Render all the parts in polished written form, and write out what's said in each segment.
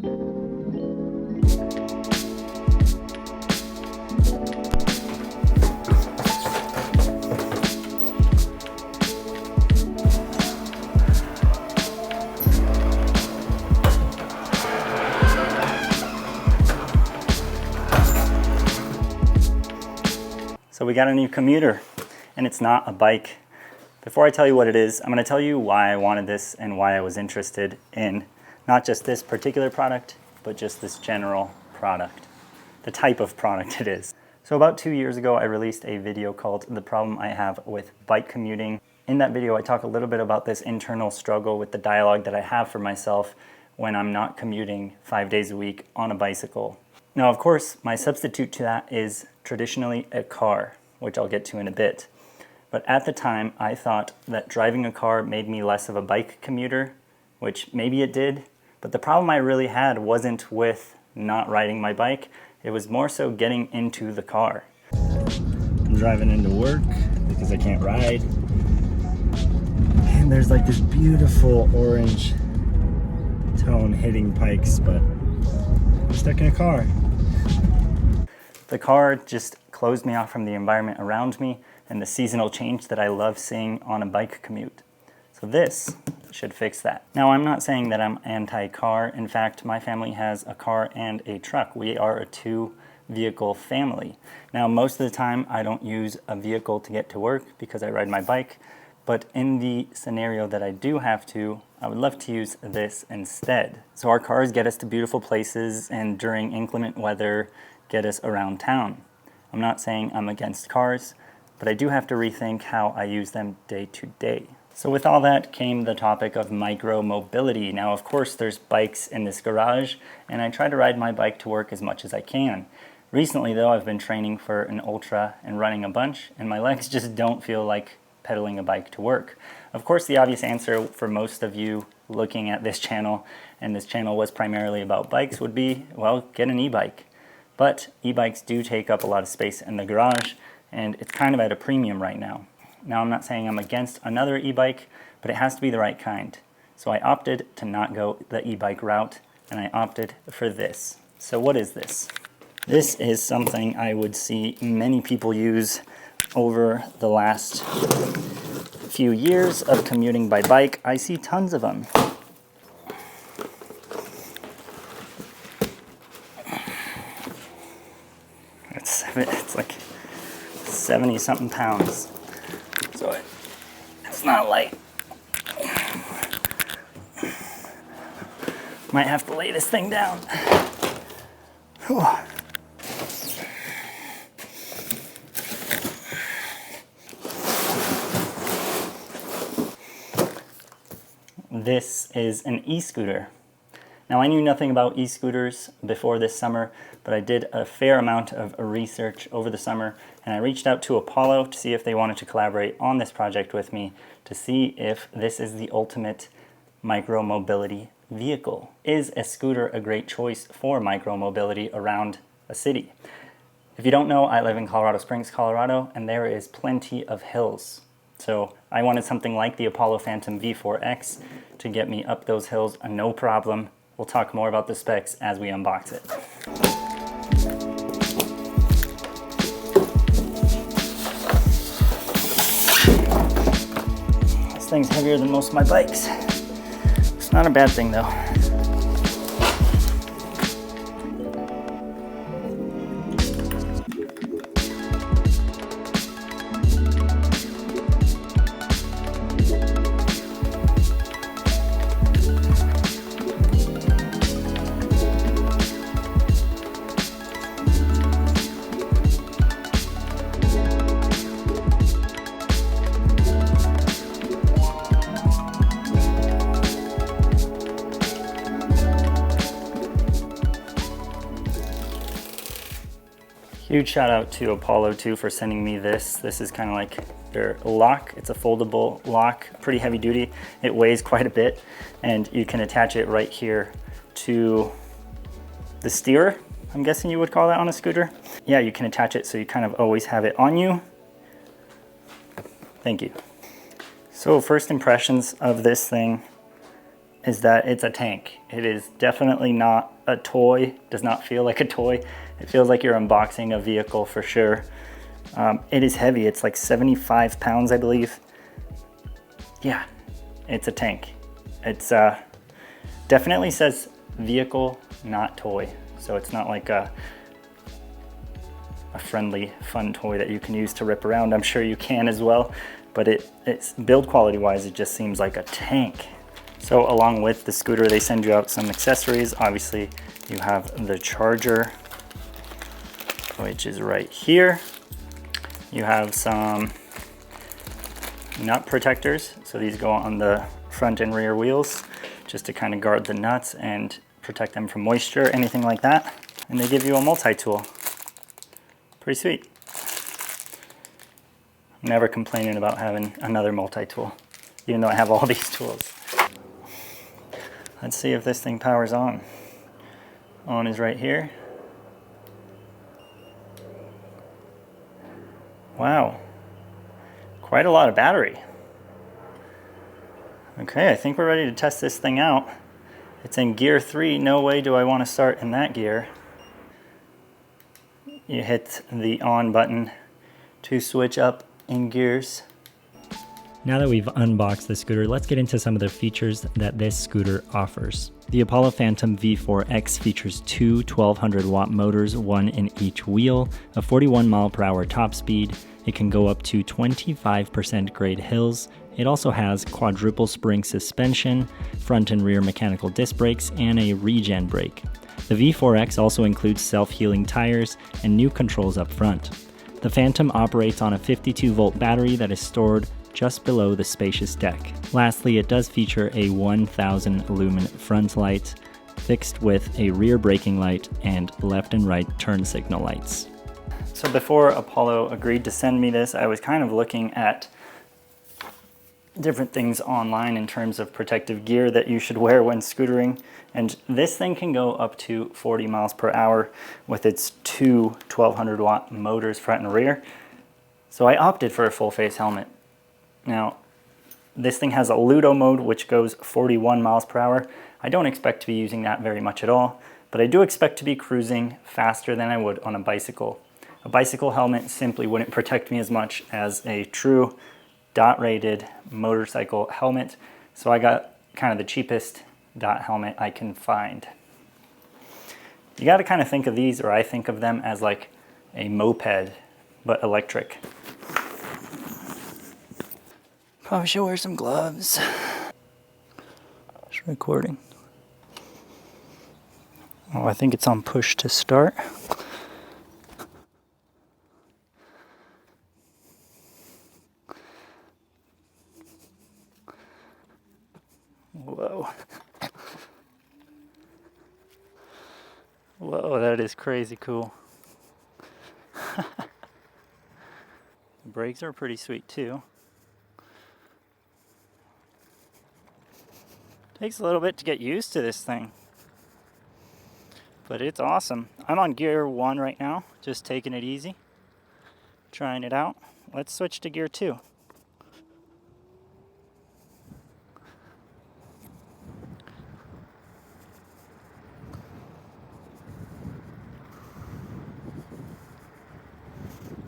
So we got a new Commuter, and it's not a bike. Before I tell you what it is, I'm going to tell you why I wanted this and why I was interested in not just this particular product, but just this general product, the type of product it is. So about 2 years ago, I released a video called The Problem I Have with Bike Commuting. In that video, I talk a little bit about this internal struggle with the dialogue that I have for myself when I'm not commuting 5 days a week on a bicycle. Now, of course, my substitute to that is traditionally a car, which I'll get to in a bit. But at the time, I thought that driving a car made me less of a bike commuter, which maybe it did, but the problem I really had wasn't with not riding my bike, it was more so getting into the car. I'm driving into work because I can't ride, and there's like this beautiful orange tone hitting pikes, but I'm stuck in a car. The car just closed me off from the environment around me and the seasonal change that I love seeing on a bike commute. So this should fix that. Now, I'm not saying that I'm anti-car. In fact, my family has a car and a truck. We are a 2-vehicle family. Now, most of the time, I don't use a vehicle to get to work because I ride my bike. But in the scenario that I do have to, I would love to use this instead. So our cars get us to beautiful places, and during inclement weather, get us around town. I'm not saying I'm against cars, but I do have to rethink how I use them day to day. So with all that came the topic of micro-mobility. Now, of course, there's bikes in this garage, and I try to ride my bike to work as much as I can. Recently, though, I've been training for an ultra and running a bunch, and my legs just don't feel like pedaling a bike to work. Of course, the obvious answer for most of you looking at this channel, and this channel was primarily about bikes, would be, well, get an e-bike. But e-bikes do take up a lot of space in the garage, and it's kind of at a premium right now. Now, I'm not saying I'm against another e-bike, but it has to be the right kind. So I opted to not go the e-bike route, and I opted for this. So what is this? This is something I would see many people use over the last few years of commuting by bike. I see tons of them. It's like 70-something pounds, so it's not light. Might have to lay this thing down. Whew. This is an e-scooter. Now, I knew nothing about e-scooters before this summer, but I did a fair amount of research over the summer, and I reached out to Apollo to see if they wanted to collaborate on this project with me to see if this is the ultimate micro-mobility vehicle. Is a scooter a great choice for micro-mobility around a city? If you don't know, I live in Colorado Springs, Colorado, and there is plenty of hills. So I wanted something like the Apollo Phantom V4X to get me up those hills, no problem. We'll talk more about the specs as we unbox it. This thing's heavier than most of my bikes. It's not a bad thing though. Huge shout out to Apollo too for sending me this. This is kind of like their lock. It's a foldable lock, pretty heavy duty. It weighs quite a bit, and you can attach it right here to the steer. I'm guessing you would call that on a scooter. Yeah, you can attach it so you kind of always have it on you. Thank you. So first impressions of this thing. is that it's a tank. It is definitely not a toy, does not feel like a toy. It feels like you're unboxing a vehicle for sure. It is heavy, it's like 75 pounds, I believe. Yeah, it's a tank. It's definitely says vehicle, not toy. So it's not like a friendly, fun toy that you can use to rip around. I'm sure you can as well, but it's build quality wise, it just seems like a tank. So along with the scooter, they send you out some accessories. Obviously, you have the charger, which is right here. You have some nut protectors. So these go on the front and rear wheels just to kind of guard the nuts and protect them from moisture, anything like that. And they give you a multi-tool. Pretty sweet. I'm never complaining about having another multi-tool, even though I have all these tools. Let's see if this thing powers on. On is right here. Wow, quite a lot of battery. Okay, I think we're ready to test this thing out. It's in gear 3, no way do I want to start in that gear. You hit the on button to switch up in gears. Now that we've unboxed the scooter, let's get into some of the features that this scooter offers. The Apollo Phantom V4X features two 1200 watt motors, one in each wheel, a 41 mile/hour top speed. It can go up to 25% grade hills. It also has quadruple spring suspension, front and rear mechanical disc brakes, and a regen brake. The V4X also includes self-healing tires and new controls up front. The Phantom operates on a 52-volt battery that is stored just below the spacious deck. Lastly, it does feature a 1000 lumen front light, fixed with a rear braking light and left and right turn signal lights. So before Apollo agreed to send me this, I was kind of looking at different things online in terms of protective gear that you should wear when scootering, and this thing can go up to 40 miles per hour with its two 1200 watt motors front and rear. So I opted for a full face helmet. Now, this thing has a Ludo mode which goes 41 miles per hour. I don't expect to be using that very much at all, but I do expect to be cruising faster than I would on a bicycle. A bicycle helmet simply wouldn't protect me as much as a true dot rated motorcycle helmet, so I got kind of the cheapest dot helmet I can find. You got to kind of think of these, or I think of them as like a moped but electric. Probably should wear some gloves. It's recording. Oh, I think it's on push to start. Whoa. Whoa, that is crazy cool. The brakes are pretty sweet too. Takes a little bit to get used to this thing, but it's awesome. I'm on gear 1 right now, just taking it easy, trying it out. Let's switch to gear 2.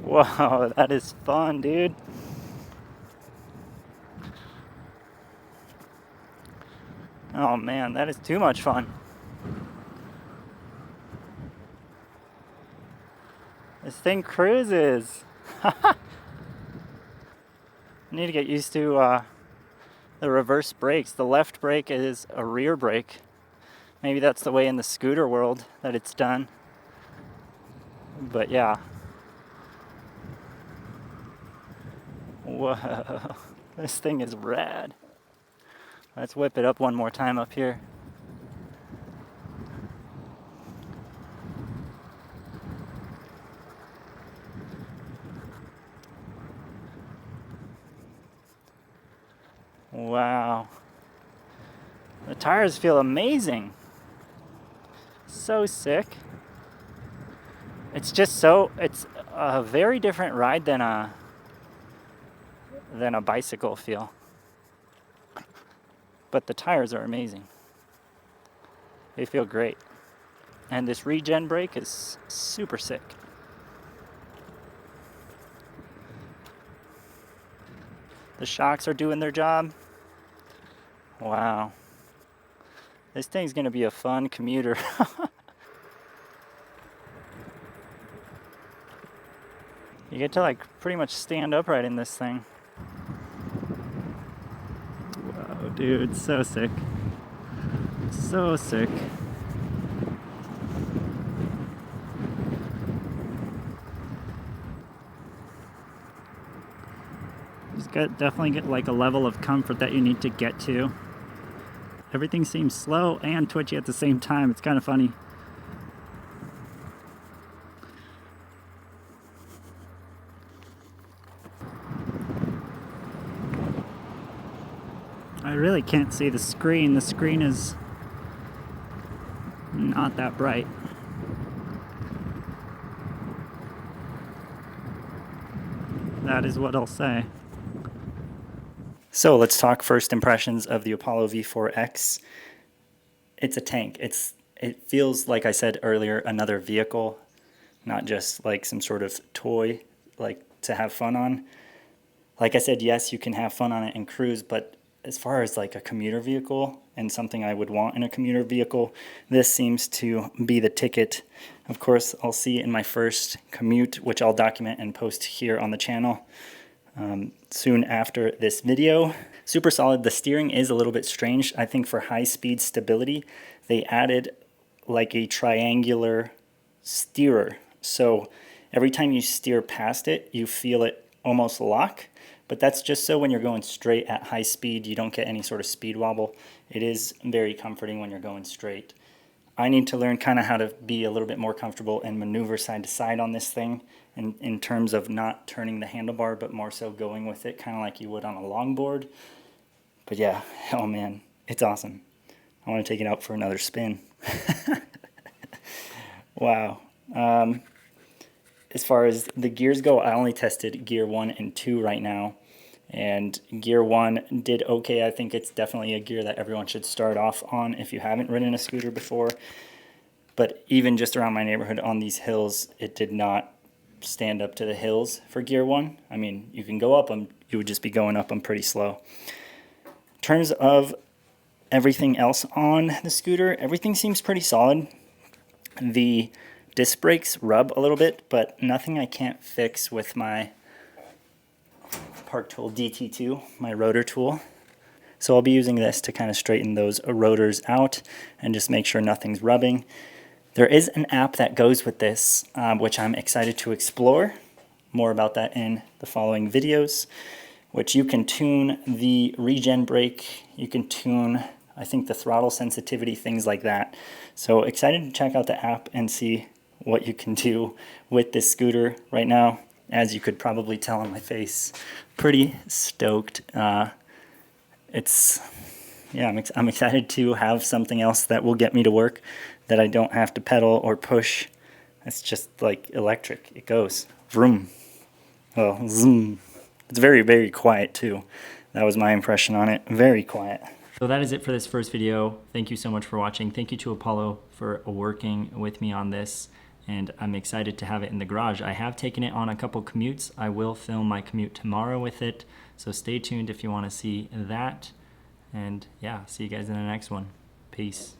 Whoa, that is fun, dude. Oh man, that is too much fun. This thing cruises. I need to get used to the reverse brakes. The left brake is a rear brake. Maybe that's the way in the scooter world that it's done. But yeah. Whoa, this thing is rad. Let's whip it up one more time up here. Wow. The tires feel amazing. So sick. It's just so, it's a very different ride than a bicycle feel. but the tires are amazing. They feel great. And this regen brake is super sick. The shocks are doing their job. Wow. This thing's gonna be a fun commuter. You get to like pretty much stand upright in this thing. Wow, dude, so sick. So sick. Definitely get like a level of comfort that you need to get to. Everything seems slow and twitchy at the same time. It's kind of funny. I really can't see the screen. The screen is not that bright. That is what I'll say. So let's talk first impressions of the Apollo V4X. It's a tank. It feels, like I said earlier, another vehicle, not just like some sort of toy like to have fun on. Like I said, yes, you can have fun on it and cruise, but as far as like a commuter vehicle and something I would want in a commuter vehicle, this seems to be the ticket. Of course, I'll see in my first commute, which I'll document and post here on the channel soon after this video. Super solid. The steering is a little bit strange. I think for high-speed stability, they added like a triangular steerer. So every time you steer past it, you feel it almost lock. But that's just so when you're going straight at high speed, you don't get any sort of speed wobble. It is very comforting when you're going straight. I need to learn kind of how to be a little bit more comfortable and maneuver side to side on this thing in terms of not turning the handlebar, but more so going with it, kind of like you would on a longboard. But yeah, oh man, it's awesome. I want to take it out for another spin. Wow. As far as the gears go, I only tested gear 1 and 2 right now. And gear 1 did okay. I think it's definitely a gear that everyone should start off on if you haven't ridden a scooter before. But even just around my neighborhood on these hills, it did not stand up to the hills for gear 1. I mean, you can go up them, you would just be going up them pretty slow. In terms of everything else on the scooter, everything seems pretty solid. The disc brakes rub a little bit, but nothing I can't fix with my Park Tool DT2, my rotor tool. So I'll be using this to kind of straighten those rotors out and just make sure nothing's rubbing. There is an app that goes with this, which I'm excited to explore. More about that in the following videos, which you can tune the regen brake, you can tune, I think, the throttle sensitivity, things like that. So excited to check out the app and see what you can do with this scooter right now. As you could probably tell on my face, pretty stoked. I'm excited to have something else that will get me to work, that I don't have to pedal or push. It's just like electric. It goes vroom. Well, zoom. It's very, very quiet too. That was my impression on it. Very quiet. So that is it for this first video. Thank you so much for watching. Thank you to Apollo for working with me on this. And I'm excited to have it in the garage. I have taken it on a couple commutes. I will film my commute tomorrow with it. So stay tuned if you want to see that. And yeah, see you guys in the next one. Peace.